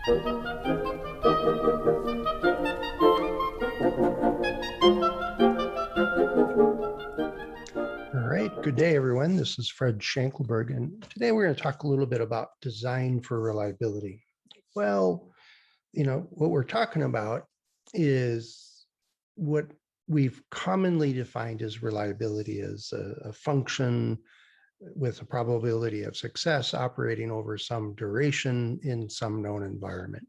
All right, good day, everyone. This is Fred Schenkelberg, and today we're going to talk a little bit about design for reliability. Well, what we're talking about is what we've commonly defined as reliability as a function with a probability of success operating over some duration in some known environment.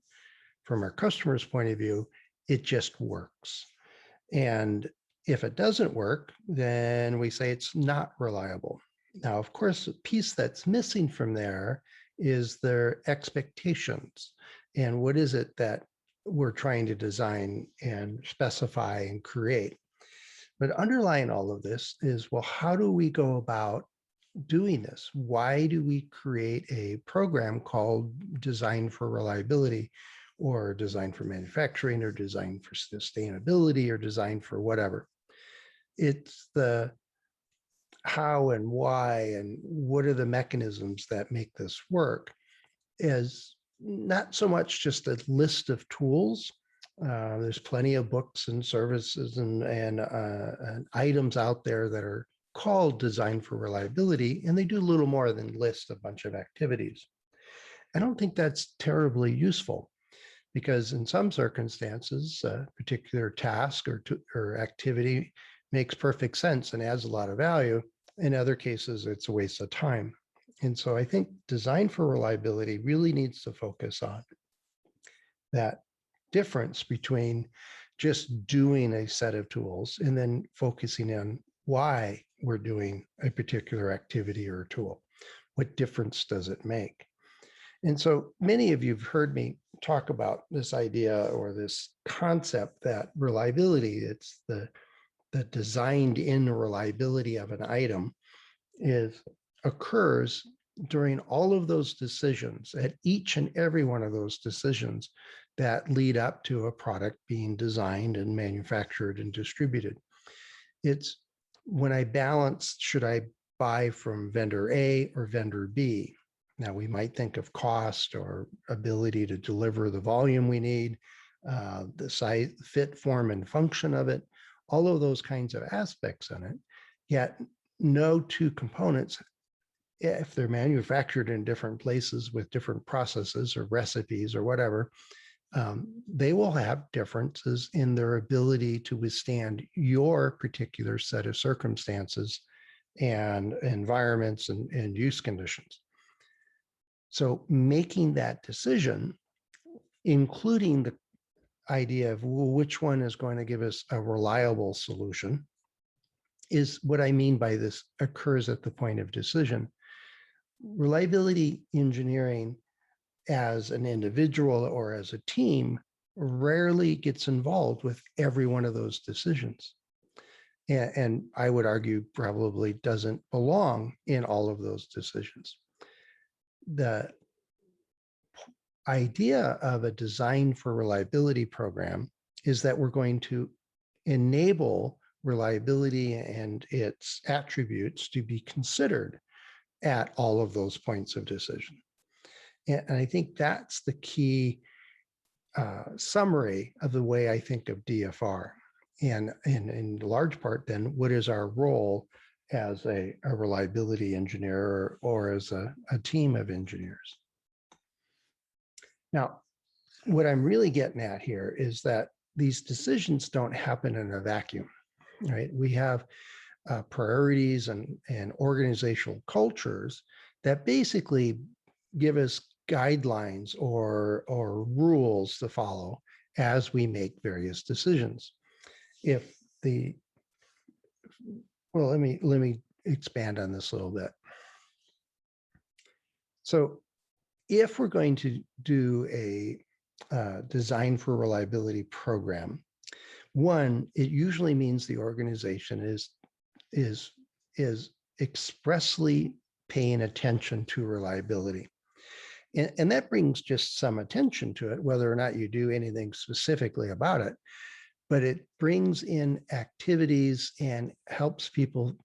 From our customer's point of view, it just works. And if it doesn't work, then we say it's not reliable. Now, of course, a piece that's missing from there is their expectations. And what is it that we're trying to design and specify and create? But underlying all of this is, well, how do we go about doing this? Why do we create a program called Design for Reliability, or Design for Manufacturing, or Design for Sustainability, or Design for whatever? It's the how and why and what are the mechanisms that make this work is not so much just a list of tools. There's plenty of books and services and items out there that are called Design for Reliability, and they do a little more than list a bunch of activities. I don't think that's terribly useful because in some circumstances, a particular task or activity makes perfect sense and adds a lot of value. In other cases, it's a waste of time. And so I think design for reliability really needs to focus on that difference between just doing a set of tools and then focusing on why we're doing a particular activity or tool. What difference does it make? And so many of you have heard me talk about this idea or this concept that reliability, it's the designed in reliability of an item occurs during all of those decisions, at each and every one of those decisions that lead up to a product being designed and manufactured and distributed. It's when I balance, should I buy from vendor A or vendor B? Now, we might think of cost or ability to deliver the volume we need, the size, fit, form, and function of it, all of those kinds of aspects in it. Yet, no two components, if they're manufactured in different places with different processes or recipes or whatever, they will have differences in their ability to withstand your particular set of circumstances and environments and use conditions. So making that decision, including the idea of which one is going to give us a reliable solution, is what I mean by this occurs at the point of decision. Reliability engineering as an individual or as a team rarely gets involved with every one of those decisions. And I would argue probably doesn't belong in all of those decisions. The idea of a design for reliability program is that we're going to enable reliability and its attributes to be considered at all of those points of decision. And I think that's the key summary of the way I think of DFR. And in large part, then, what is our role as a reliability engineer or as a team of engineers? Now, what I'm really getting at here is that these decisions don't happen in a vacuum, right? We have priorities and organizational cultures that basically give us guidelines or rules to follow as we make various decisions. Well, let me expand on this a little bit. So if we're going to do a design for reliability program, one, it usually means the organization is expressly paying attention to reliability. And that brings just some attention to it, whether or not you do anything specifically about it, but it brings in activities and helps people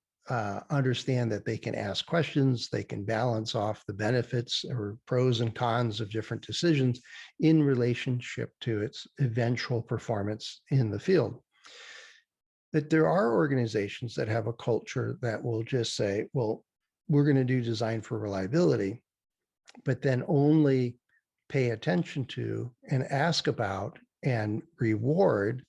understand that they can ask questions, they can balance off the benefits or pros and cons of different decisions in relationship to its eventual performance in the field. But there are organizations that have a culture that will just say, well, we're going to do design for reliability, but then only pay attention to and ask about and reward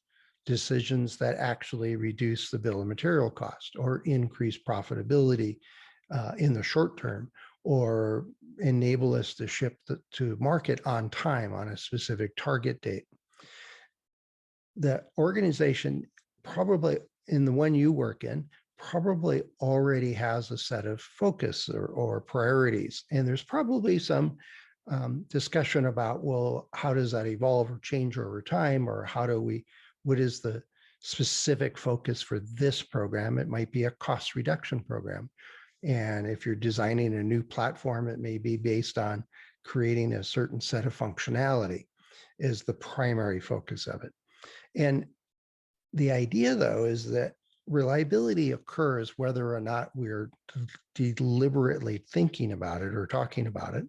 decisions that actually reduce the bill of material cost or increase profitability in the short term, or enable us to ship to market on time on a specific target date. The organization, probably in the one you work in, probably already has a set of focus or priorities. And there's probably some discussion about, well, how does that evolve or change over time? Or what is the specific focus for this program? It might be a cost reduction program. And if you're designing a new platform, it may be based on creating a certain set of functionality is the primary focus of it. And the idea, though, is that reliability occurs whether or not we're deliberately thinking about it or talking about it.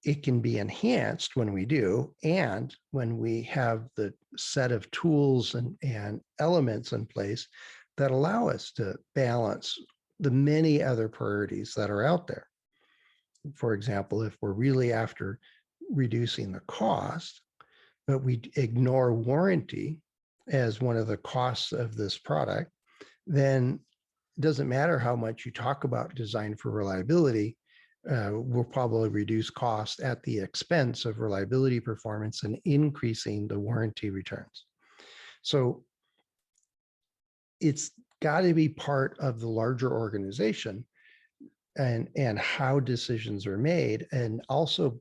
It can be enhanced when we do, and when we have the set of tools and elements in place that allow us to balance the many other priorities that are out there. For example, if we're really after reducing the cost, but we ignore warranty as one of the costs of this product, then it doesn't matter how much you talk about design for reliability, will probably reduce cost at the expense of reliability performance and increasing the warranty returns. So it's got to be part of the larger organization and how decisions are made, and also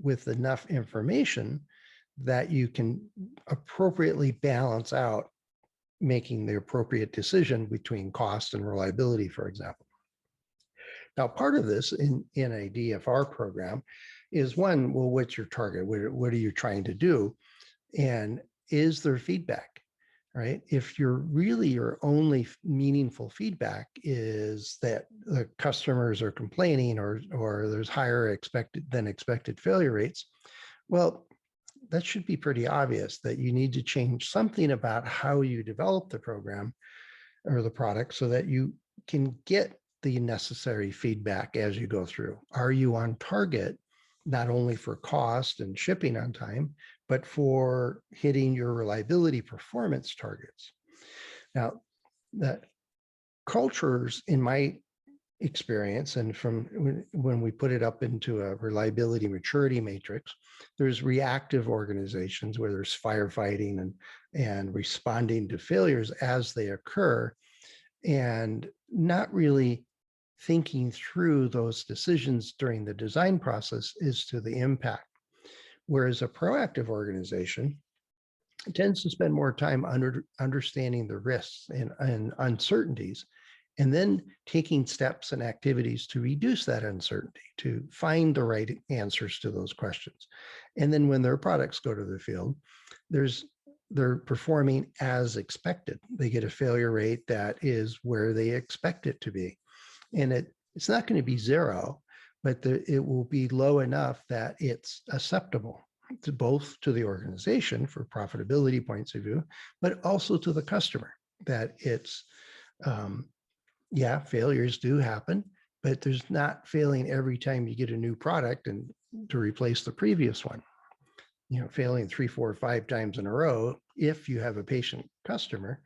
with enough information that you can appropriately balance out making the appropriate decision between cost and reliability, for example. Now, part of this in a DFR program is one, well, what's your target? What are you trying to do? And is there feedback, right? If your only meaningful feedback is that the customers are complaining or there's higher than expected failure rates, well, that should be pretty obvious that you need to change something about how you develop the program or the product so that you can get the necessary feedback as you go through. Are you on target, not only for cost and shipping on time, but for hitting your reliability performance targets? Now, the cultures, in my experience, and from when we put it up into a reliability maturity matrix, there's reactive organizations where there's firefighting and responding to failures as they occur, and not really thinking through those decisions during the design process as to the impact. Whereas a proactive organization tends to spend more time understanding the risks and uncertainties, and then taking steps and activities to reduce that uncertainty, to find the right answers to those questions. And then when their products go to the field, they're performing as expected. They get a failure rate that is where they expect it to be. And it's not going to be zero, but it will be low enough that it's acceptable to both to the organization for profitability points of view, but also to the customer, that it's, yeah, failures do happen, but there's not failing every time you get a new product and to replace the previous one. You know, failing 3, 4, 5 times in a row, if you have a patient customer,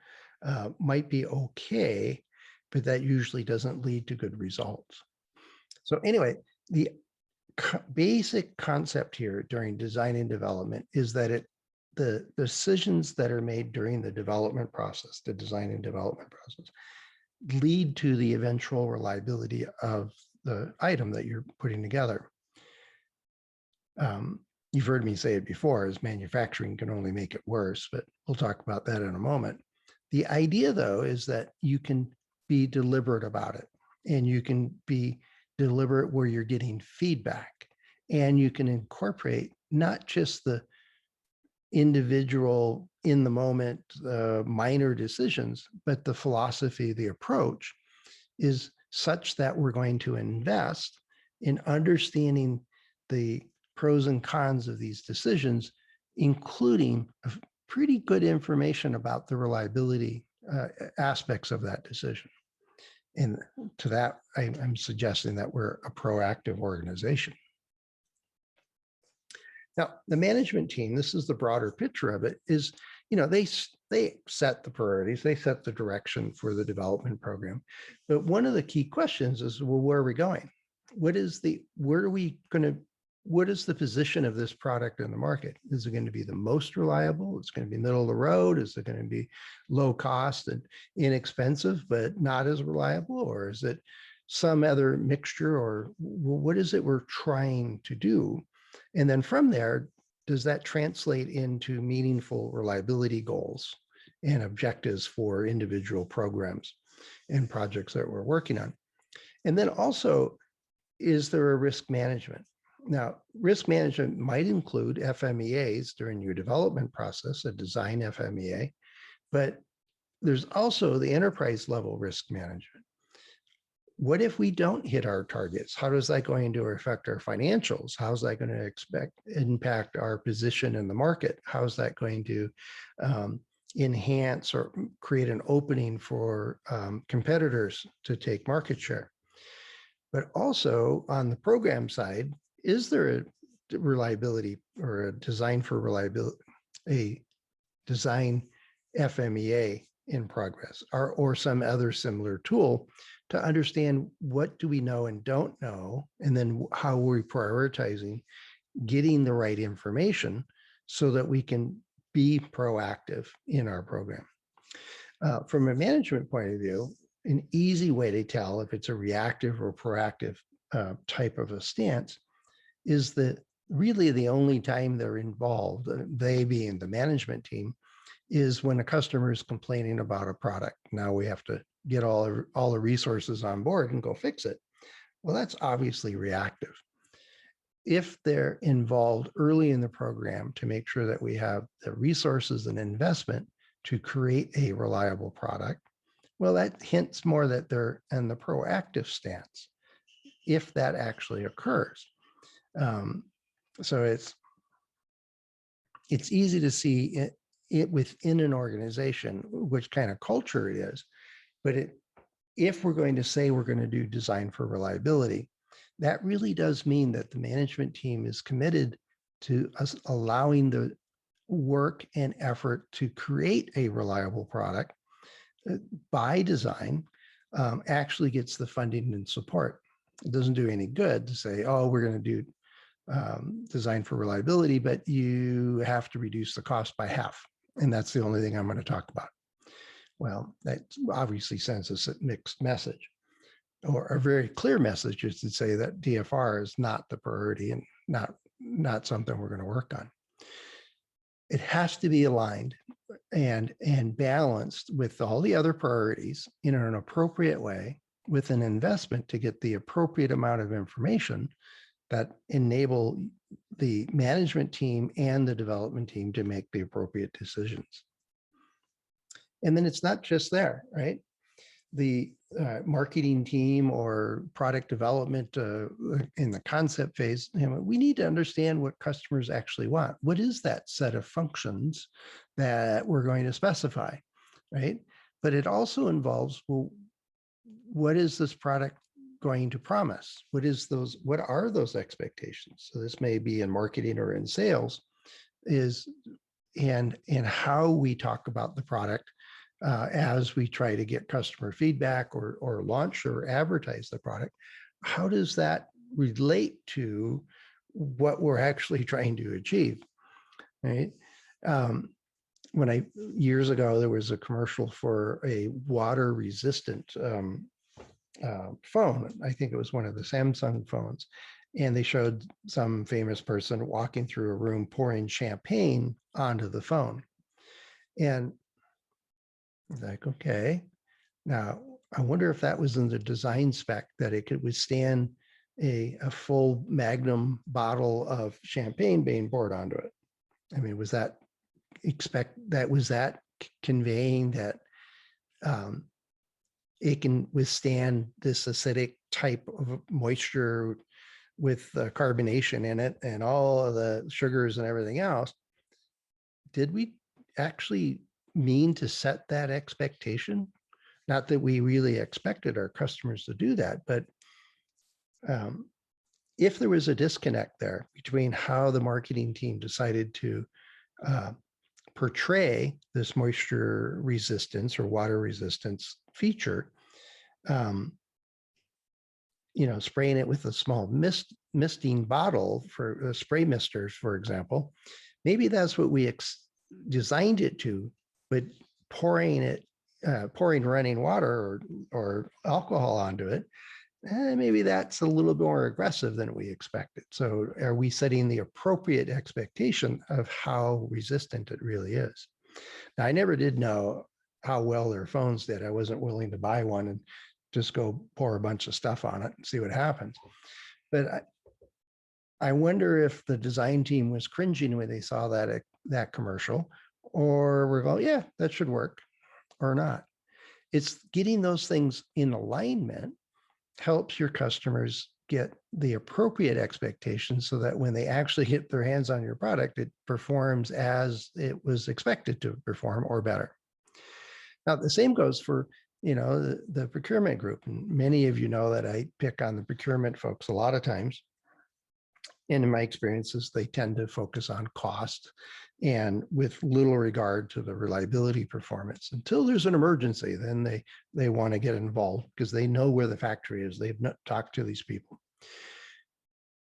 might be okay, but that usually doesn't lead to good results. So anyway, the basic concept here during design and development is that the decisions that are made during the development process, the design and development process, lead to the eventual reliability of the item that you're putting together. You've heard me say it before, as manufacturing can only make it worse, but we'll talk about that in a moment. The idea, though, is that you can be deliberate about it, and you can be deliberate where you're getting feedback, and you can incorporate not just the individual in the moment minor decisions, but the philosophy, the approach is such that we're going to invest in understanding the pros and cons of these decisions, including pretty good information about the reliability aspects of that decision. And to that, I'm suggesting that we're a proactive organization. Now, the management team, this is the broader picture of it, is, they set the priorities, they set the direction for the development program. But one of the key questions is, well, where are we going? What is the position of this product in the market? Is it going to be the most reliable? It's going to be middle of the road? Is it going to be low cost and inexpensive, but not as reliable? Or is it some other mixture? Or what is it we're trying to do? And then from there, does that translate into meaningful reliability goals and objectives for individual programs and projects that we're working on? And then also, is there a risk management? Now, risk management might include FMEAs during your development process, a design FMEA, but there's also the enterprise level risk management. What if we don't hit our targets? How is that going to affect our financials? How's that going to impact our position in the market? How's that going to enhance or create an opening for competitors to take market share? But also on the program side, is there a reliability or a design for reliability, a design FMEA in progress, or some other similar tool to understand what do we know and don't know, and then how we're prioritizing getting the right information so that we can be proactive in our program. From a management point of view, an easy way to tell if it's a reactive or proactive type of a stance is that really the only time they're involved, they being the management team, is when a customer is complaining about a product. Now we have to get all the resources on board and go fix it. Well, that's obviously reactive. If they're involved early in the program to make sure that we have the resources and investment to create a reliable product, well, that hints more that they're in the proactive stance, if that actually occurs. So it's easy to see it within an organization, which kind of culture it is. But if we're going to say we're going to do design for reliability, that really does mean that the management team is committed to us allowing the work and effort to create a reliable product by design, actually gets the funding and support. It doesn't do any good to say, oh, we're going to do design for reliability, but you have to reduce the cost by half. And that's the only thing I'm going to talk about. Well, that obviously sends us a mixed message, or a very clear message is to say that DFR is not the priority and not something we're going to work on. It has to be aligned and balanced with all the other priorities in an appropriate way, with an investment to get the appropriate amount of information that enable the management team and the development team to make the appropriate decisions. And then it's not just there, right? The marketing team or product development in the concept phase, we need to understand what customers actually want. What is that set of functions that we're going to specify, right? But it also involves, well, what is this product going to promise? What are those expectations? So this may be in marketing or in sales, and how we talk about the product as we try to get customer feedback or launch or advertise the product. How does that relate to what we're actually trying to achieve, right? Years ago, there was a commercial for a water resistant phone. I think it was one of the Samsung phones. And they showed some famous person walking through a room pouring champagne onto the phone. And like, okay, now I wonder if that was in the design spec, that it could withstand a full Magnum bottle of champagne being poured onto it. I mean, was that conveying that it can withstand this acidic type of moisture with carbonation in it and all of the sugars and everything else. Did we actually mean to set that expectation? Not that we really expected our customers to do that, but if there was a disconnect there between how the marketing team decided to portray this moisture resistance or water resistance feature, spraying it with a small misting bottle for spray misters, for example, maybe that's what we designed it to, but pouring running water or alcohol onto it, maybe that's a little more aggressive than we expected. So are we setting the appropriate expectation of how resistant it really is? Now, I never did know how well their phones did. I wasn't willing to buy one and just go pour a bunch of stuff on it and see what happens. But I wonder if the design team was cringing when they saw that commercial, or we're going, yeah, that should work, or not. It's getting those things in alignment helps your customers get the appropriate expectations so that when they actually get their hands on your product, it performs as it was expected to perform or better. Now, the same goes for the procurement group. And many of you know that I pick on the procurement folks a lot of times. And in my experiences, they tend to focus on cost and with little regard to the reliability performance. Until there's an emergency, then they want to get involved because they know where the factory is. They've not talked to these people.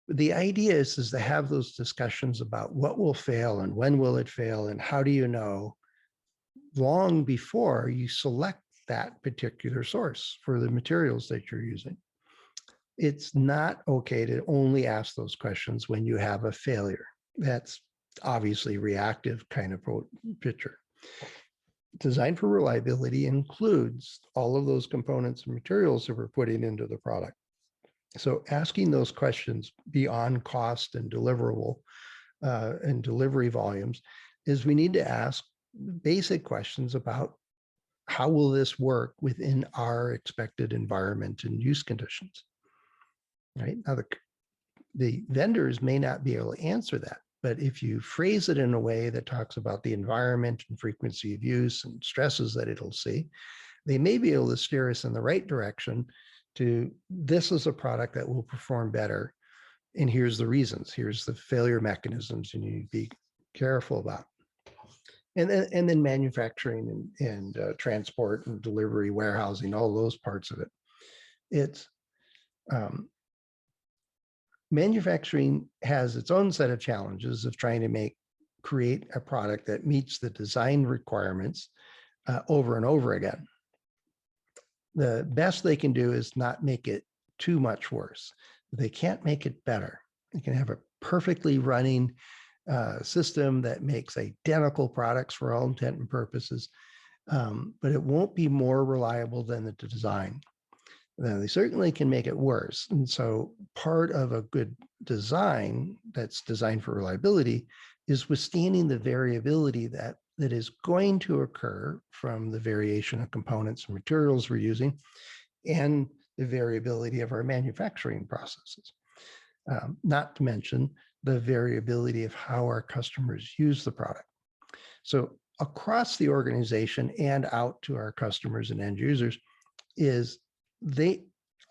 The idea is to have those discussions about what will fail and when will it fail and how do you know long before you select that particular source for the materials that you're using. It's not okay to only ask those questions when you have a failure. That's obviously reactive kind of picture. Design for reliability includes all of those components and materials that we're putting into the product. So asking those questions beyond cost and deliverable and delivery volumes is we need to ask basic questions about how will this work within our expected environment and use conditions. Right now, the vendors may not be able to answer that, but if you phrase it in a way that talks about the environment and frequency of use and stresses that it'll see, they may be able to steer us in the right direction to this is a product that will perform better. And here's the reasons, here's the failure mechanisms you need to be careful about. And then manufacturing and transport and delivery, warehousing, all those parts of it. It's manufacturing has its own set of challenges of trying to create a product that meets the design requirements over and over again. The best they can do is not make it too much worse. They can't make it better. They can have a perfectly running system that makes identical products for all intent and purposes, but it won't be more reliable than the design. Now, they certainly can make it worse. And so part of a good design that's designed for reliability is withstanding the variability that is going to occur from the variation of components and materials we're using and the variability of our manufacturing processes. Not to mention the variability of how our customers use the product. So across the organization and out to our customers and end users is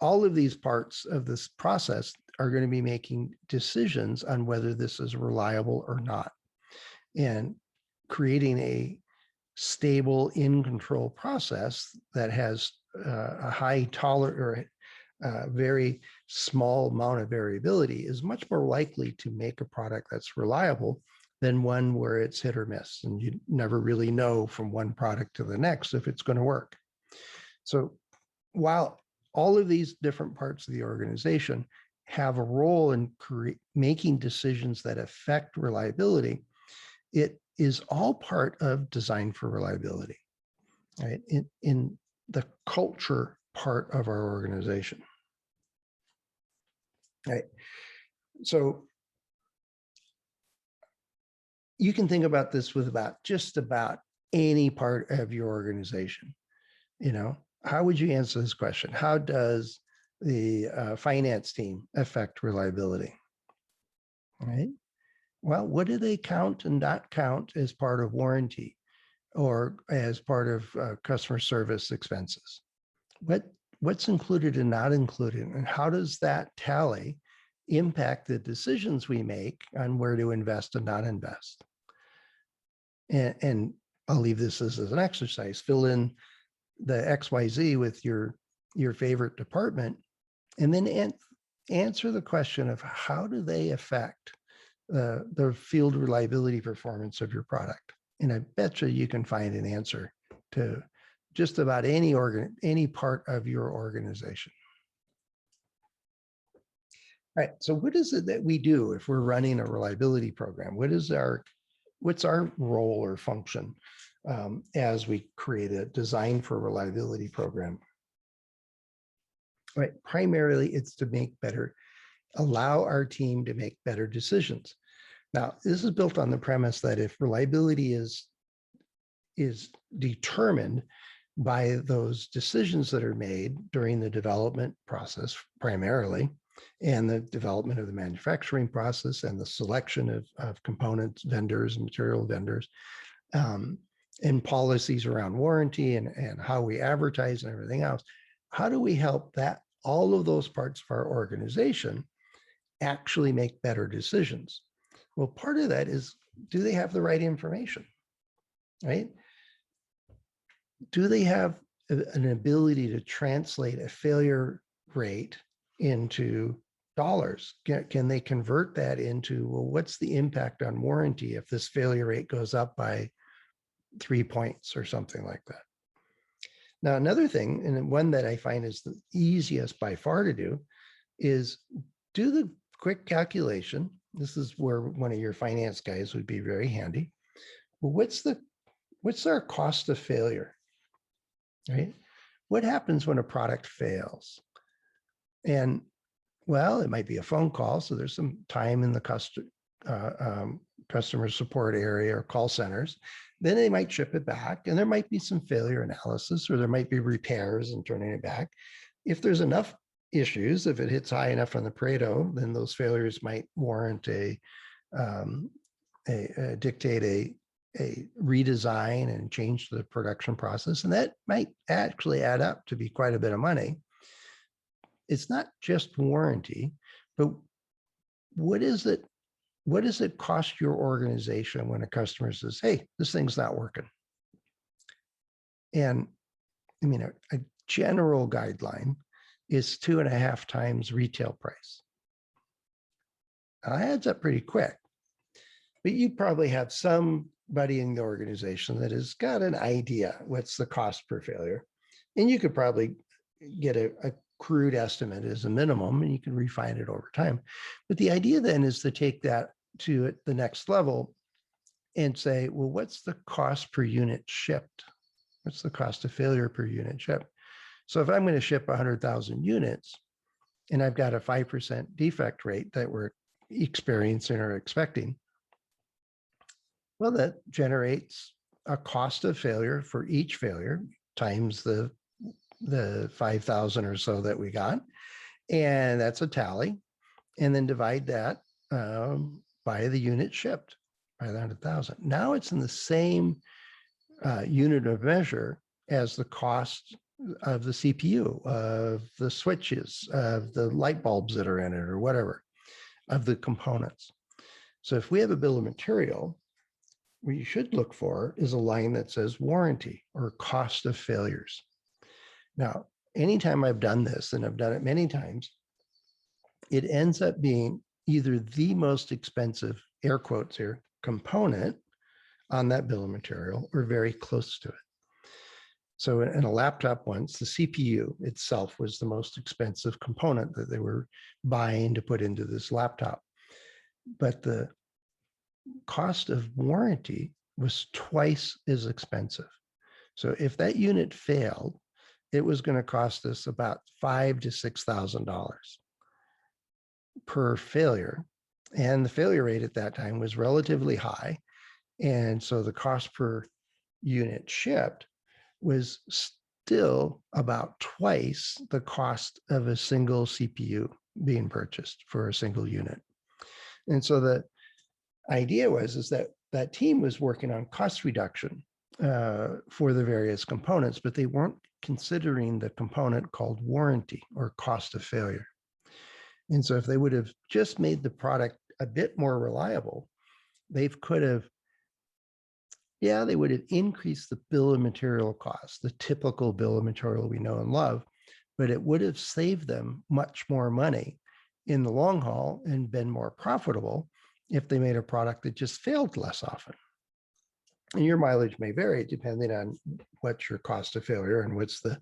all of these parts of this process are going to be making decisions on whether this is reliable or not, and creating a stable in control process that has a high tolerance or very small amount of variability is much more likely to make a product that's reliable than one where it's hit or miss. And you never really know from one product to the next if it's going to work. So while all of these different parts of the organization have a role in making decisions that affect reliability, it is all part of design for reliability, right? In the culture part of our organization. Right. So you can think about this with just about any part of your organization. how would you answer this question? How does the finance team affect reliability? All right. Well, what do they count and not count as part of warranty or as part of customer service expenses? What's included and not included, and how does that tally impact the decisions we make on where to invest and not invest? And I'll leave this as an exercise. Fill in the XYZ with your favorite department, and then answer the question of how do they affect the field reliability performance of your product. And I bet you can find an answer to just about any part of your organization. All right, so what is it that we do if we're running a reliability program? What's our role or function as we create a design for reliability program? Right, primarily it's to allow our team to make better decisions. Now, this is built on the premise that if reliability is determined by those decisions that are made during the development process primarily, and the development of the manufacturing process and the selection of components, vendors, and material vendors, and policies around warranty and how we advertise and everything else, how do we help all of those parts of our organization actually make better decisions? Well, part of that is, do they have the right information, right? Do they have an ability to translate a failure rate into dollars? Can they convert that into, well, what's the impact on warranty if this failure rate goes up by 3 points or something like that? Now, another thing, and one that I find is the easiest by far to do, is do the quick calculation. This is where one of your finance guys would be very handy. Well, what's our cost of failure, right? What happens when a product fails? And well, it might be a phone call, so there's some time in the customer support area or call centers. Then they might ship it back, and there might be some failure analysis, or there might be repairs and turning it back. If there's enough issues, if it hits high enough on the Pareto, then those failures might warrant dictate a redesign and change the production process, and that might actually add up to be quite a bit of money. It's not just warranty, but what does it cost your organization when a customer says, hey, this thing's not working? And I mean, a general guideline is 2.5 times retail price. Now, that adds up pretty quick, but you probably have somebody in the organization that has got an idea what's the cost per failure. And you could probably get a crude estimate as a minimum, and you can refine it over time. But the idea then is to take that to the next level and say, well, what's the cost per unit shipped? What's the cost of failure per unit shipped? So if I'm going to ship 100,000 units and I've got a 5% defect rate that we're experiencing or expecting, well, that generates a cost of failure for each failure times the 5,000 or so that we got. And that's a tally. And then divide that by the unit shipped, by the 100,000. Now it's in the same unit of measure as the cost of the CPU, of the switches, of the light bulbs that are in it, or whatever, of the components. So if we have a bill of material, what you should look for is a line that says warranty or cost of failures. Now, anytime I've done this, and I've done it many times, it ends up being either the most expensive, air quotes here, component on that bill of material or very close to it. So in a laptop once, the CPU itself was the most expensive component that they were buying to put into this laptop. But the cost of warranty was twice as expensive. So if that unit failed, it was going to cost us about $5,000 to $6,000 per failure. And the failure rate at that time was relatively high. And so the cost per unit shipped was still about twice the cost of a single CPU being purchased for a single unit. And so the idea is that that team was working on cost reduction for the various components, but they weren't considering the component called warranty or cost of failure. And so if they would have just made the product a bit more reliable, they would have increased the bill of material costs, the typical bill of material we know and love, but it would have saved them much more money in the long haul and been more profitable if they made a product that just failed less often. And your mileage may vary depending on what's your cost of failure and what's the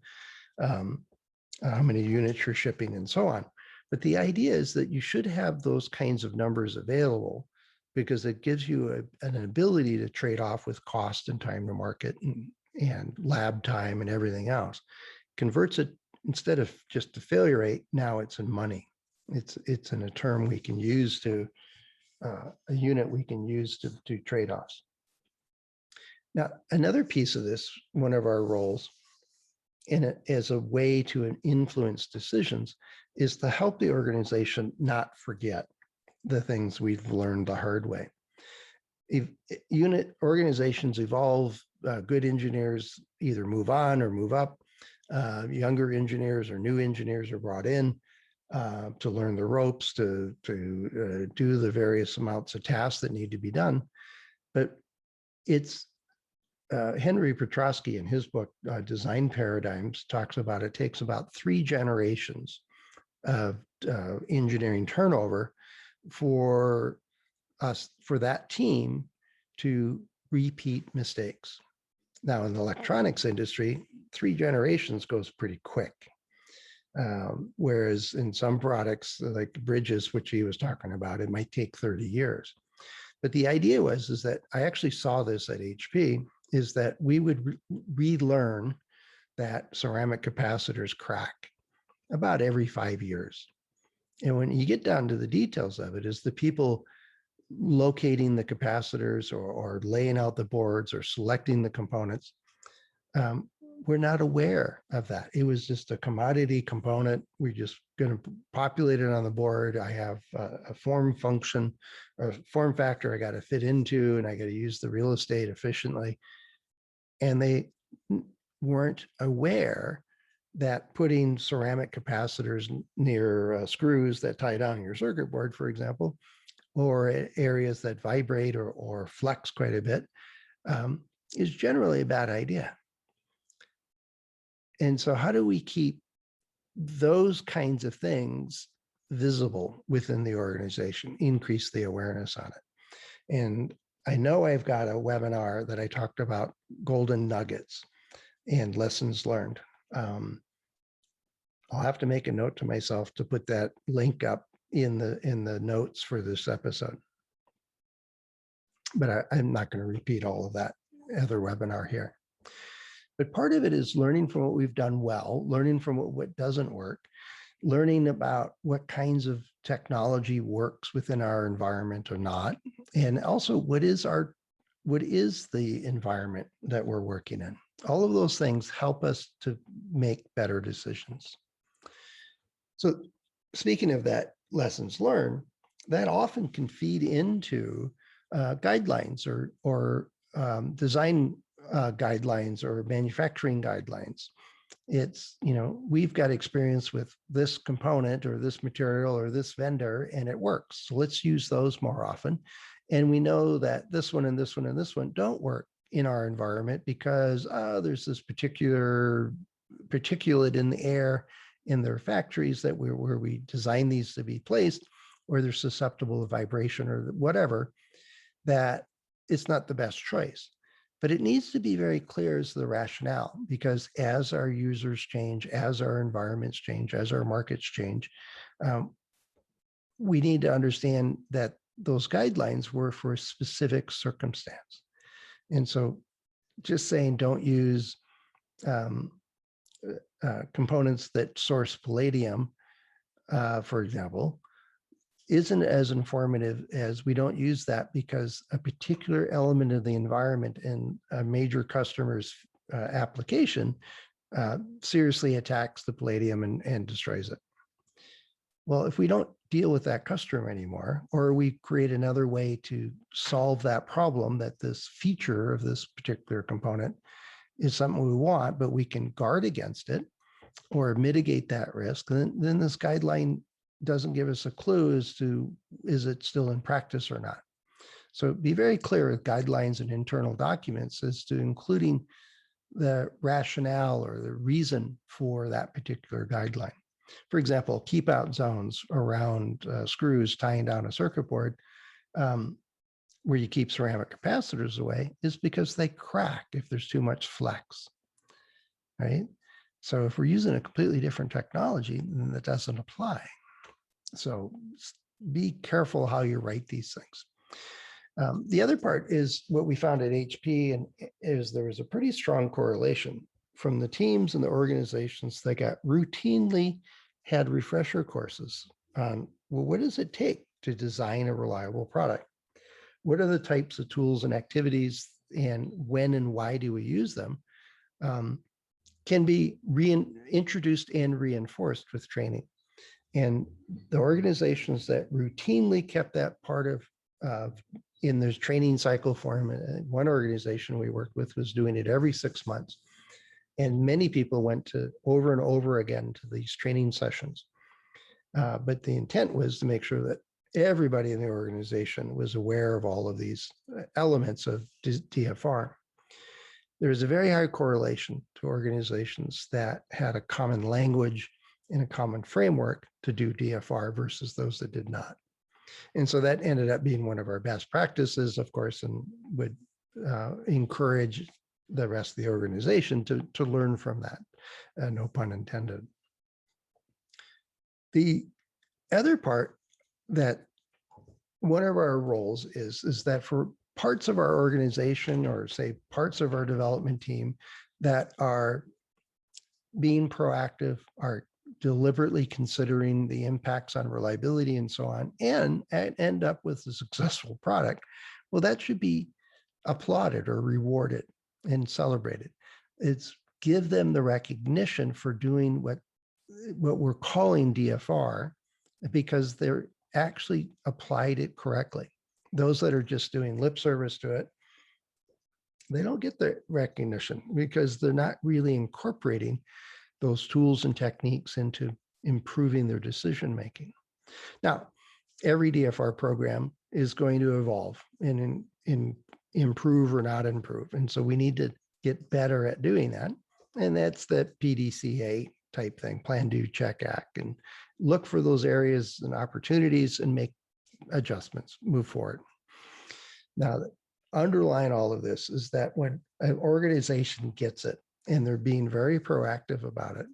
how many units you're shipping and so on. But the idea is that you should have those kinds of numbers available because it gives you an ability to trade off with cost and time to market and lab time and everything else. Converts it, instead of just the failure rate, now it's in money. It's in a term we can use to, a unit we can use to do trade-offs. Now, another piece of this, one of our roles in it as a way to influence decisions, is to help the organization not forget the things we've learned the hard way. If unit organizations evolve, good engineers either move on or move up, younger engineers or new engineers are brought in to learn the ropes, to do the various amounts of tasks that need to be done. But it's Henry Petrosky in his book, Design Paradigms, talks about it takes about 3 generations of engineering turnover for that team to repeat mistakes. Now, in the electronics industry, 3 generations goes pretty quick. Whereas in some products like bridges, which he was talking about, it might take 30 years. But the idea is that I actually saw this at HP, is that we would relearn that ceramic capacitors crack about every 5 years. And when you get down to the details of it, is the people locating the capacitors or laying out the boards or selecting the components, we're not aware of that. It was just a commodity component. We're just going to populate it on the board. I have a form function or form factor I got to fit into, and I got to use the real estate efficiently. And they weren't aware that putting ceramic capacitors near screws that tie down your circuit board, for example, or areas that vibrate or flex quite a bit, is generally a bad idea. And so how do we keep those kinds of things visible within the organization, increase the awareness on it? And I know I've got a webinar that I talked about golden nuggets and lessons learned. I'll have to make a note to myself to put that link up in the notes for this episode. But I'm not going to repeat all of that other webinar here. But part of it is learning from what we've done well, learning from what doesn't work, learning about what kinds of technology works within our environment or not, and also what is the environment that we're working in. All of those things help us to make better decisions. So speaking of that lessons learned, that often can feed into guidelines or design guidelines or manufacturing guidelines. It's, we've got experience with this component or this material or this vendor, and it works. So let's use those more often. And we know that this one and this one and this one don't work in our environment because there's this particular particulate in the air in their factories that where we design these to be placed, or they're susceptible to vibration or whatever, that it's not the best choice. But it needs to be very clear as to the rationale, because as our users change, as our environments change, as our markets change, we need to understand that those guidelines were for a specific circumstance. And so just saying don't use components that source palladium, for example, isn't as informative as we don't use that because a particular element of the environment in a major customer's application seriously attacks the palladium and destroys it. Well, if we don't deal with that customer anymore, or we create another way to solve that problem, that this feature of this particular component is something we want, but we can guard against it or mitigate that risk, then this guideline doesn't give us a clue as to, is it still in practice or not? So be very clear with guidelines and internal documents as to including the rationale or the reason for that particular guideline. For example, keep out zones around screws tying down a circuit board where you keep ceramic capacitors away is because they crack if there's too much flex, right? So if we're using a completely different technology, then that doesn't apply. So be careful how you write these things. The other part is what we found at HP, and is there was a pretty strong correlation from the teams and the organizations that got routinely had refresher courses on, well, what does it take to design a reliable product? What are the types of tools and activities, and when and why do we use them? Can be reintroduced and reinforced with training. And the organizations that routinely kept that part of in their training cycle form, one organization we worked with was doing it every 6 months. And many people went to over and over again to these training sessions. But the intent was to make sure that everybody in the organization was aware of all of these elements of DFR. There is a very high correlation to organizations that had a common language and a common framework to do DFR versus those that did not. And so that ended up being one of our best practices, of course, and would encourage the rest of the organization to learn from that, no pun intended. The other part that one of our roles is that for parts of our organization, or say parts of our development team that are being proactive, are deliberately considering the impacts on reliability and so on, and end up with a successful product, well, that should be applauded or rewarded and celebrated. It's give them the recognition for doing what we're calling DFR, because they're actually applied it correctly. Those that are just doing lip service to it, they don't get the recognition because they're not really incorporating those tools and techniques into improving their decision making. Now, every DFR program is going to evolve and improve or not improve. And so we need to get better at doing that. And that's the PDCA type thing, plan, do, check, act, and look for those areas and opportunities and make adjustments, move forward. Now, underlying all of this is that when an organization gets it and they're being very proactive about it,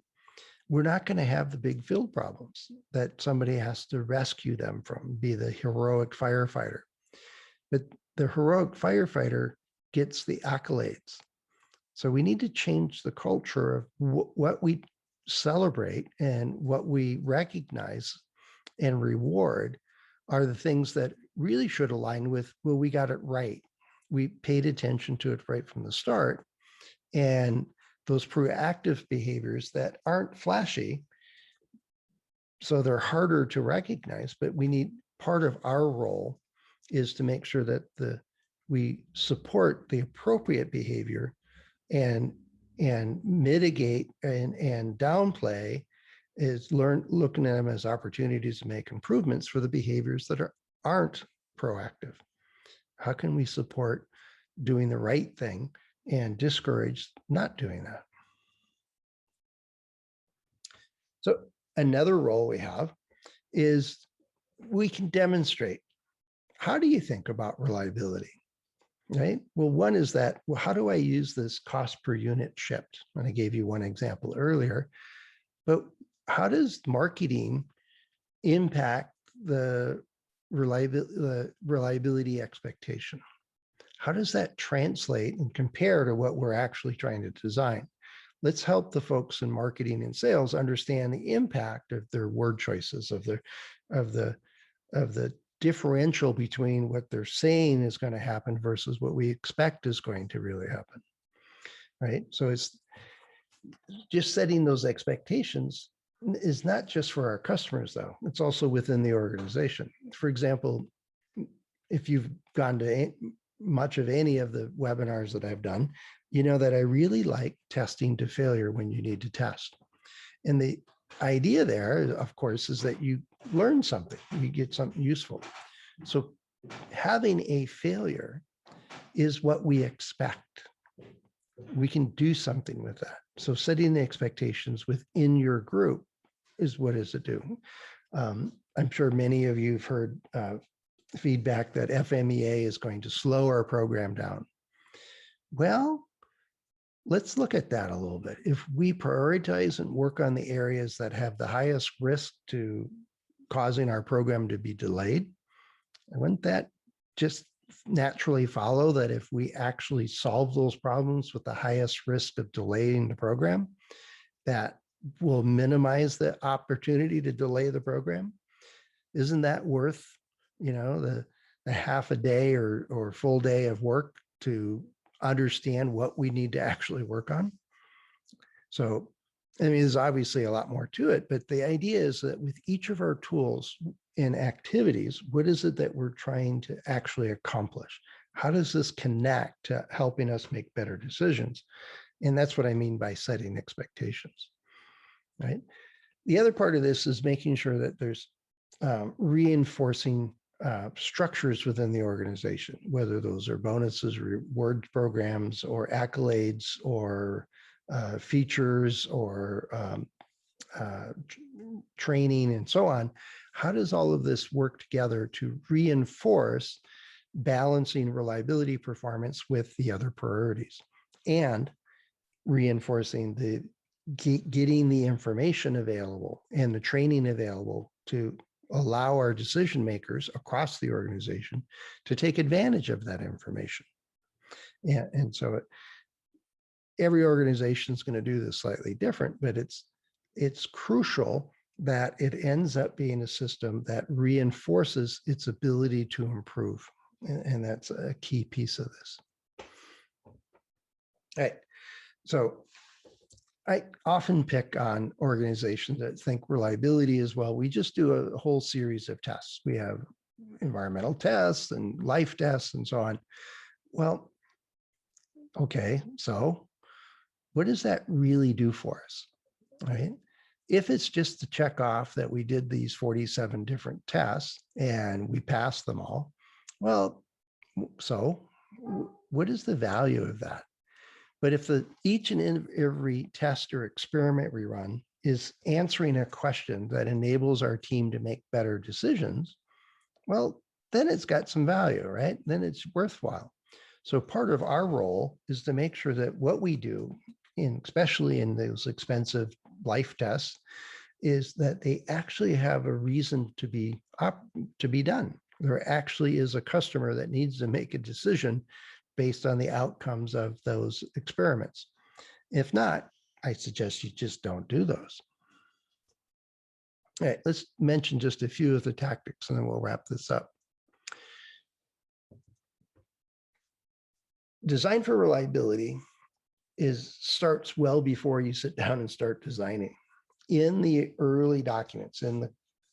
we're not going to have the big field problems that somebody has to rescue them from, be the heroic firefighter. But the heroic firefighter gets the accolades. So we need to change the culture of what we celebrate and what we recognize and reward are the things that really should align with, well, we got it right. We paid attention to it right from the start. And those proactive behaviors that aren't flashy, so they're harder to recognize, but we need, part of our role is to make sure that we support the appropriate behavior and mitigate and downplay is looking at them as opportunities to make improvements for the behaviors that aren't proactive. How can we support doing the right thing and discourage not doing that? So another role we have is we can demonstrate, how do you think about reliability? Right? Well, one is that, well, how do I use this cost per unit shipped? And I gave you one example earlier, but how does marketing impact the reliability expectation? How does that translate and compare to what we're actually trying to design? Let's help the folks in marketing and sales understand the impact of their word choices, of the differential between what they're saying is going to happen versus what we expect is going to really happen, right? So just setting those expectations is not just for our customers, though. It's also within the organization. For example, if you've gone to much of any of the webinars that I've done, you know that I really like testing to failure when you need to test. And the idea there, of course, is that you learn something, you get something useful. So having a failure is what we expect. We can do something with that. So setting the expectations within your group is what does it do? I'm sure many of you have heard feedback that FMEA is going to slow our program down. Well, let's look at that a little bit. If we prioritize and work on the areas that have the highest risk to causing our program to be delayed, wouldn't that just naturally follow that if we actually solve those problems with the highest risk of delaying the program, that will minimize the opportunity to delay the program? Isn't that worth, the half a day or full day of work to understand what we need to actually work on? So, there's obviously a lot more to it, but the idea is that with each of our tools and activities, what is it that we're trying to actually accomplish? How does this connect to helping us make better decisions? And that's what I mean by setting expectations, right? The other part of this is making sure that there's reinforcing structures within the organization, whether those are bonuses, reward programs, or accolades, or features, or training, and so on. How does all of this work together to reinforce balancing reliability performance with the other priorities and reinforcing the getting the information available and the training available to allow our decision makers across the organization to take advantage of that information? And so every organization is going to do this slightly different, but it's crucial that it ends up being a system that reinforces its ability to improve. And that's a key piece of this. All right. So I often pick on organizations that think reliability is, well, we just do a whole series of tests. We have environmental tests and life tests and so on. Well, okay, so what does that really do for us, right? If it's just to check off that we did these 47 different tests and we passed them all, well, so what is the value of that? But if each and every test or experiment we run is answering a question that enables our team to make better decisions, well, then it's got some value, right? Then it's worthwhile. So part of our role is to make sure that what we do, especially in those expensive life tests, is that they actually have a reason to be done. There actually is a customer that needs to make a decision based on the outcomes of those experiments. If not, I suggest you just don't do those. All right, let's mention just a few of the tactics and then we'll wrap this up. Design for reliability starts well before you sit down and start designing. In the early documents,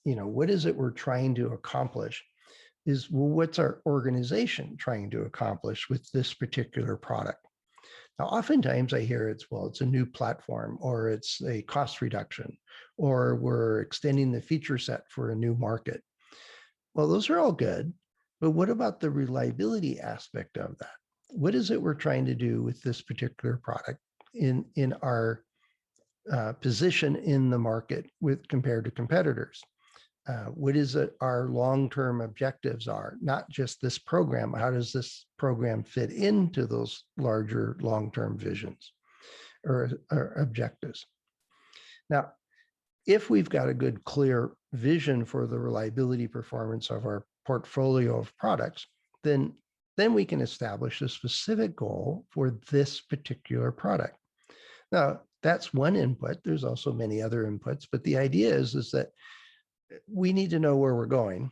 what is it we're trying to accomplish is, well, what's our organization trying to accomplish with this particular product? Now, oftentimes I hear it's a new platform, or it's a cost reduction, or we're extending the feature set for a new market. Well, those are all good, but what about the reliability aspect of that? What is it we're trying to do with this particular product in our position in the market compared to competitors? What is it our long-term objectives are, not just this program? How does this program fit into those larger long-term visions or objectives? Now, if we've got a good, clear vision for the reliability performance of our portfolio of products, then we can establish a specific goal for this particular product. Now, that's one input. There's also many other inputs, but the idea is that we need to know where we're going,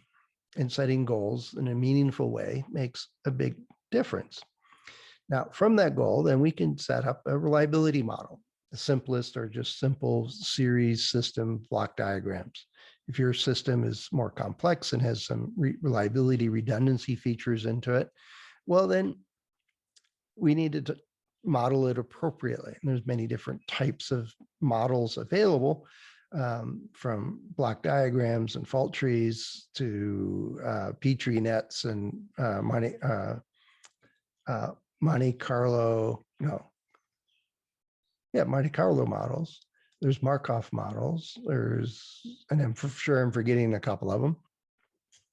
and setting goals in a meaningful way makes a big difference. Now, from that goal, then we can set up a reliability model. The simplest are just simple series system block diagrams. If your system is more complex and has some reliability redundancy features into it, well, then we need to model it appropriately. And there's many different types of models available, from block diagrams and fault trees to Petri nets and Monte Carlo models. There's Markov models. And I'm sure I'm forgetting a couple of them,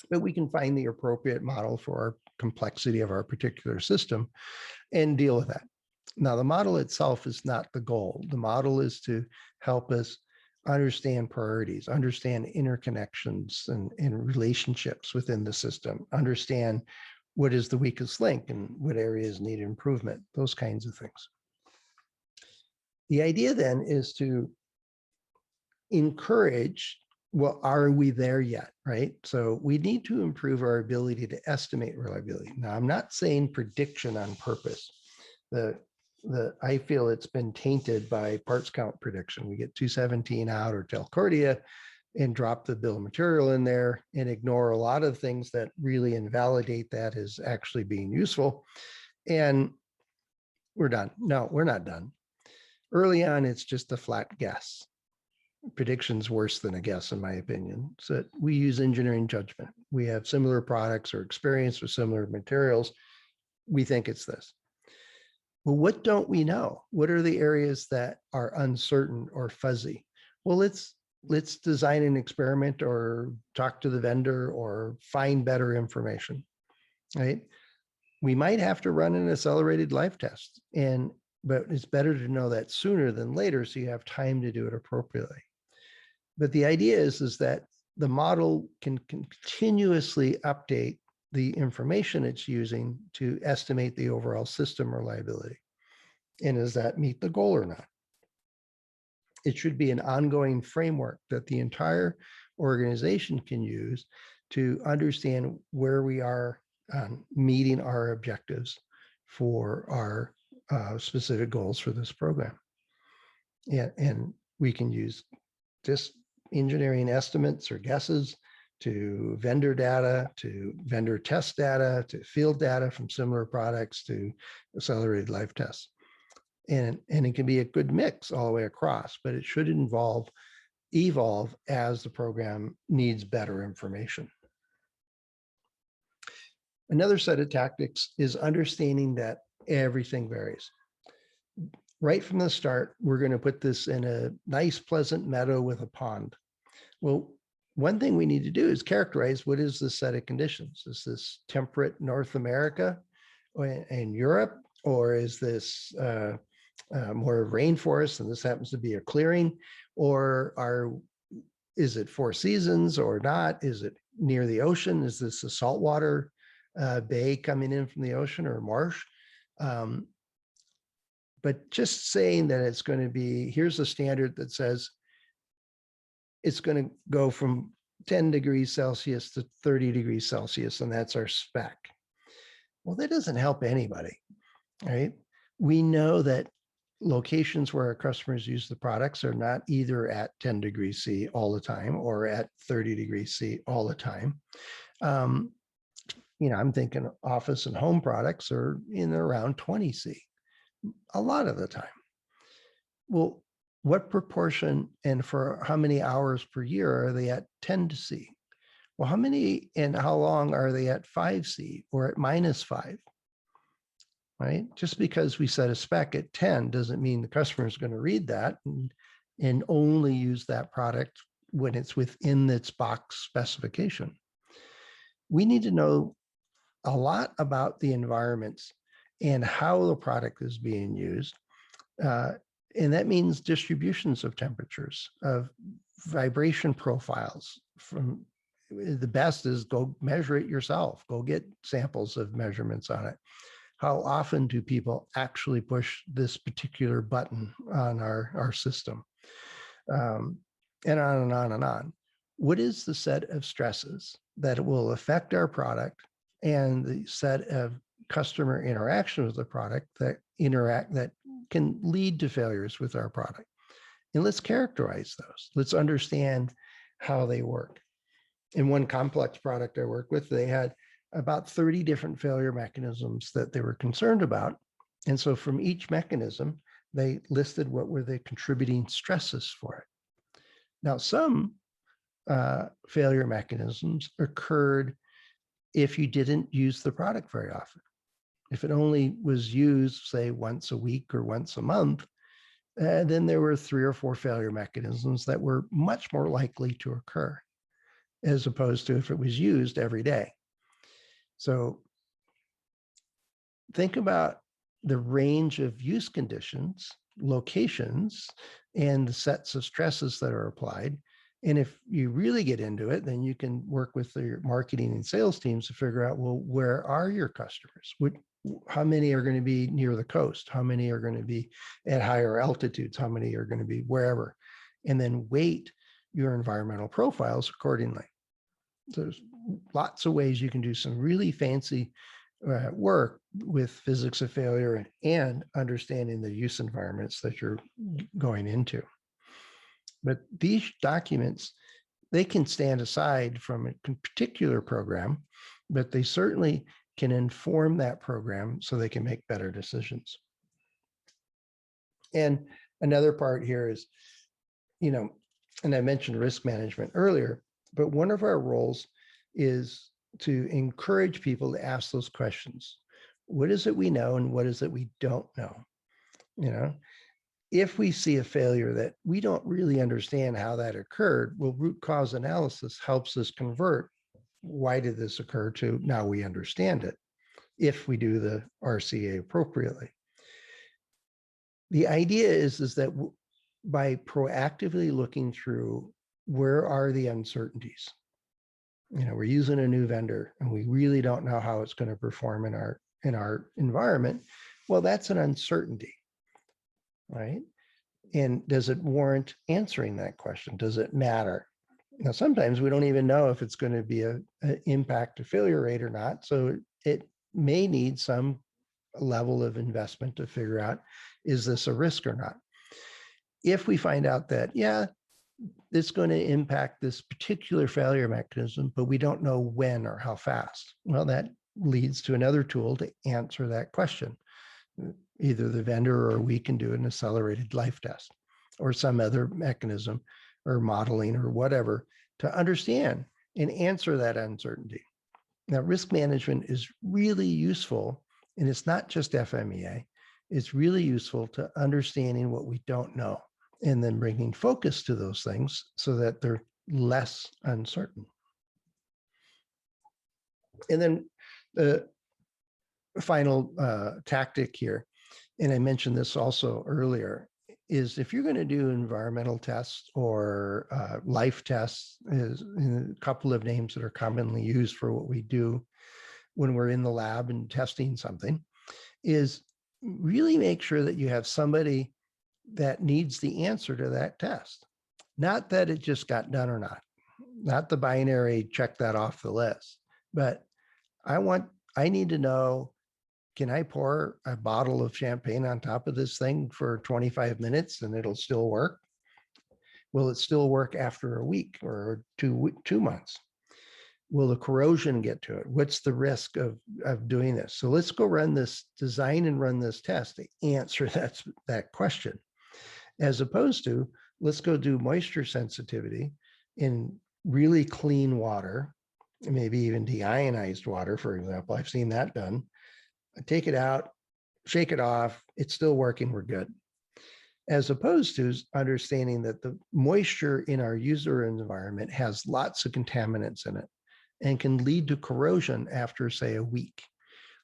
but we can find the appropriate model for our complexity of our particular system and deal with that. Now, the model itself is not the goal. The model is to help us understand priorities, understand interconnections and relationships within the system, understand what is the weakest link and what areas need improvement, those kinds of things. The idea then is to encourage, well, are we there yet, right? So we need to improve our ability to estimate reliability. Now, I'm not saying prediction on purpose. I feel it's been tainted by parts count prediction. We get 217 out or Telcordia and drop the bill of material in there and ignore a lot of things that really invalidate that as actually being useful. And we're done. No, we're not done. Early on, it's just a flat guess. Prediction's worse than a guess, in my opinion. So we use engineering judgment. We have similar products or experience with similar materials. We think it's this. Well, what don't we know? What are the areas that are uncertain or fuzzy? Well, let's design an experiment or talk to the vendor or find better information, right? We might have to run an accelerated life test, but it's better to know that sooner than later so you have time to do it appropriately. But the idea is that the model can continuously update the information it's using to estimate the overall system reliability. And does that meet the goal or not? It should be an ongoing framework that the entire organization can use to understand where we are meeting our objectives for our specific goals for this program. And we can use just engineering estimates or guesses to vendor data, to vendor test data, to field data from similar products to accelerated life tests. And it can be a good mix all the way across, but it should evolve as the program needs better information. Another set of tactics is understanding that everything varies. Right from the start, we're going to put this in a nice, pleasant meadow with a pond. Well, one thing we need to do is characterize what is this set of conditions. Is this temperate North America and Europe, or is this more rainforest and this happens to be a clearing, or is it four seasons or not? Is it near the ocean? Is this a saltwater bay coming in from the ocean or marsh? But just saying that it's going to be, here's a standard that says it's going to go from 10 degrees Celsius to 30 degrees Celsius, and that's our spec. Well, that doesn't help anybody, right? We know that locations where our customers use the products are not either at 10 degrees C all the time or at 30 degrees C all the time. I'm thinking office and home products are in around 20 C a lot of the time. Well, what proportion and for how many hours per year are they at 10 C? Well, how many and how long are they at 5 C or at -5? Right? Just because we set a spec at 10 doesn't mean the customer is going to read that and only use that product when it's within its box specification. We need to know a lot about the environments and how the product is being used. And that means distributions of temperatures, of vibration profiles. From the best is go measure it yourself. Go get samples of measurements on it. How often do people actually push this particular button on our system? And on and on and on. What is the set of stresses that will affect our product and the set of customer interaction with the product that can lead to failures with our product. And let's characterize those. Let's understand how they work. In one complex product I worked with, they had about 30 different failure mechanisms that they were concerned about. And so from each mechanism, they listed what were the contributing stresses for it. Now, some failure mechanisms occurred if you didn't use the product very often. If it only was used, say, once a week or once a month, then there were 3 or 4 failure mechanisms that were much more likely to occur, as opposed to if it was used every day. So think about the range of use conditions, locations, and the sets of stresses that are applied. And if you really get into it, then you can work with your marketing and sales teams to figure out, well, where are your customers? How many are going to be near the coast? How many are going to be at higher altitudes? How many are going to be wherever? And then weight your environmental profiles accordingly. There's lots of ways you can do some really fancy work with physics of failure and understanding the use environments that you're going into. But these documents, they can stand aside from a particular program, but they certainly can inform that program so they can make better decisions. And another part here is, and I mentioned risk management earlier, but one of our roles is to encourage people to ask those questions. What is it we know and what is it we don't know? If we see a failure that we don't really understand how that occurred, well, root cause analysis helps us convert why did this occur to now we understand it, if we do the RCA appropriately. The idea is that by proactively looking through where are the uncertainties, we're using a new vendor and we really don't know how it's going to perform in our environment. Well, that's an uncertainty, right? And does it warrant answering that question? Does it matter? Now, sometimes we don't even know if it's going to be an impact to failure rate or not. So it may need some level of investment to figure out, is this a risk or not? If we find out that, yeah, it's going to impact this particular failure mechanism, but we don't know when or how fast, well, that leads to another tool to answer that question. Either the vendor or we can do an accelerated life test or some other mechanism or modeling or whatever to understand and answer that uncertainty. Now, risk management is really useful, and it's not just FMEA. It's really useful to understanding what we don't know and then bringing focus to those things so that they're less uncertain. And then the final tactic here, and I mentioned this also earlier, is if you're going to do environmental tests or life tests, is a couple of names that are commonly used for what we do when we're in the lab and testing something, is really make sure that you have somebody that needs the answer to that test. Not that it just got done or not the binary check that off the list, but I need to know, can I pour a bottle of champagne on top of this thing for 25 minutes and it'll still work? Will it still work after a week or 2 months? Will the corrosion get to it? What's the risk of doing this? So let's go design and run this test to answer that question. As opposed to, let's go do moisture sensitivity in really clean water, maybe even deionized water, for example. I've seen that done. Take it out, shake it off, it's still working, we're good. As opposed to understanding that the moisture in our user environment has lots of contaminants in it and can lead to corrosion after, say, a week.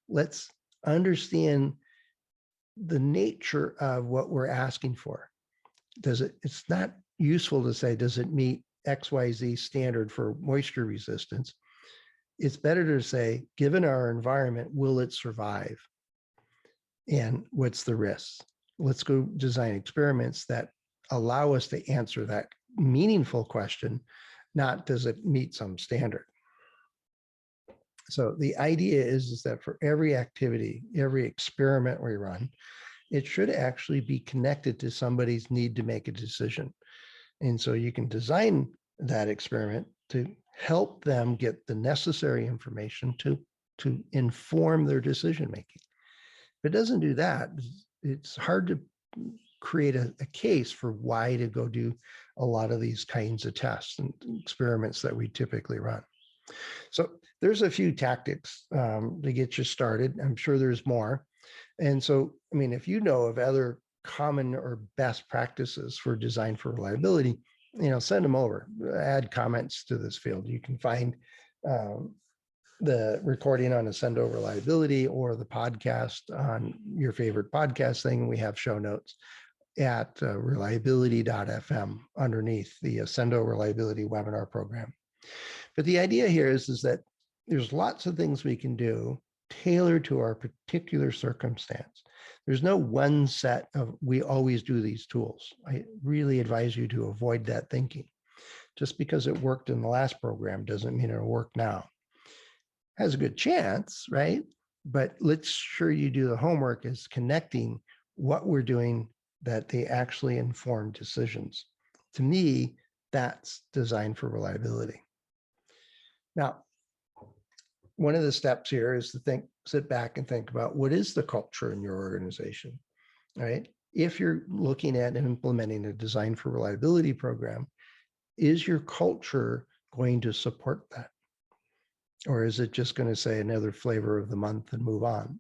Let's understand the nature of what we're asking for. It's not useful to say, does it meet XYZ standard for moisture resistance? It's better to say, given our environment, will it survive? And what's the risks? Let's go design experiments that allow us to answer that meaningful question, not does it meet some standard. So the idea is that for every activity, every experiment we run, it should actually be connected to somebody's need to make a decision. And so you can design that experiment to help them get the necessary information to inform their decision making. If it doesn't do that, it's hard to create a case for why to go do a lot of these kinds of tests and experiments that we typically run. So there's a few tactics to get you started. I'm sure there's more. And so, I mean, if you know of other common or best practices for design for reliability, send them over, add comments to this field. You can find the recording on Accendo Reliability or the podcast on your favorite podcast thing. We have show notes at reliability.fm underneath the Accendo Reliability webinar program. But the idea here is that there's lots of things we can do tailored to our particular circumstance. There's no one set of, we always do these tools. I really advise you to avoid that thinking. Just because it worked in the last program doesn't mean it'll work now. Has a good chance, right? But let's sure you do the homework is connecting what we're doing that they actually inform decisions. To me, that's design for reliability. Now, one of the steps here is to sit back and think about what is the culture in your organization, right? If you're looking at and implementing a design for reliability program, is your culture going to support that? Or is it just going to say another flavor of the month and move on?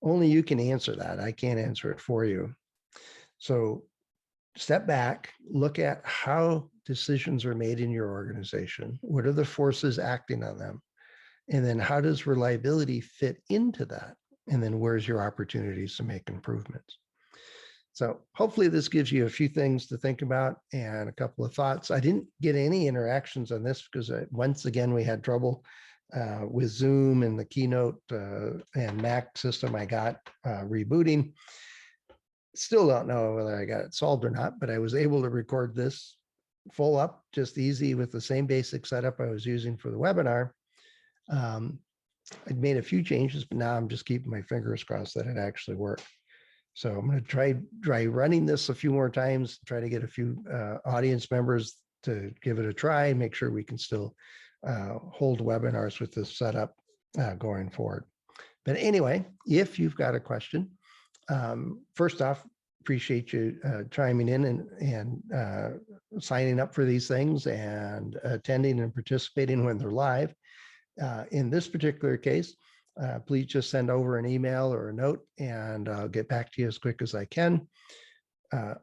Only you can answer that. I can't answer it for you. So step back, look at how decisions are made in your organization. What are the forces acting on them? And then how does reliability fit into that? And then where's your opportunities to make improvements? So hopefully this gives you a few things to think about and a couple of thoughts. I didn't get any interactions on this because once again, we had trouble with Zoom and the Keynote and Mac system I got rebooting. Still don't know whether I got it solved or not, but I was able to record this full up, just easy with the same basic setup I was using for the webinar. I'd made a few changes, but now I'm just keeping my fingers crossed that it actually worked. So I'm going to try running this a few more times, try to get a few audience members to give it a try, make sure we can still hold webinars with this setup going forward. But anyway, if you've got a question, first off, appreciate you chiming in and signing up for these things and attending and participating when they're live. In this particular case, please just send over an email or a note and I'll get back to you as quick as I can.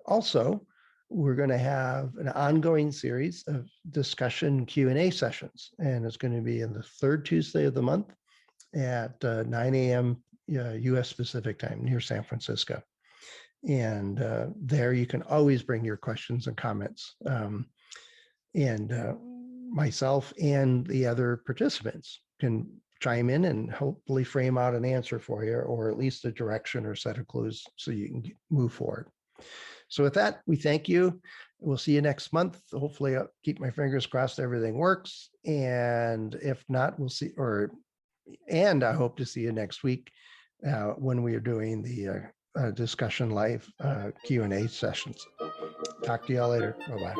Also, we're going to have an ongoing series of discussion Q&A sessions, and it's going to be in the third Tuesday of the month at 9 a.m. U.S. Pacific time near San Francisco. And there you can always bring your questions and comments. And myself and the other participants can chime in and hopefully frame out an answer for you, or at least a direction or set of clues so you can move forward. So with that, we thank you. We'll see you next month. Hopefully I'll keep my fingers crossed everything works. And if not, we'll see, and I hope to see you next week when we are doing the discussion live Q&A sessions. Talk to y'all later. Bye-bye.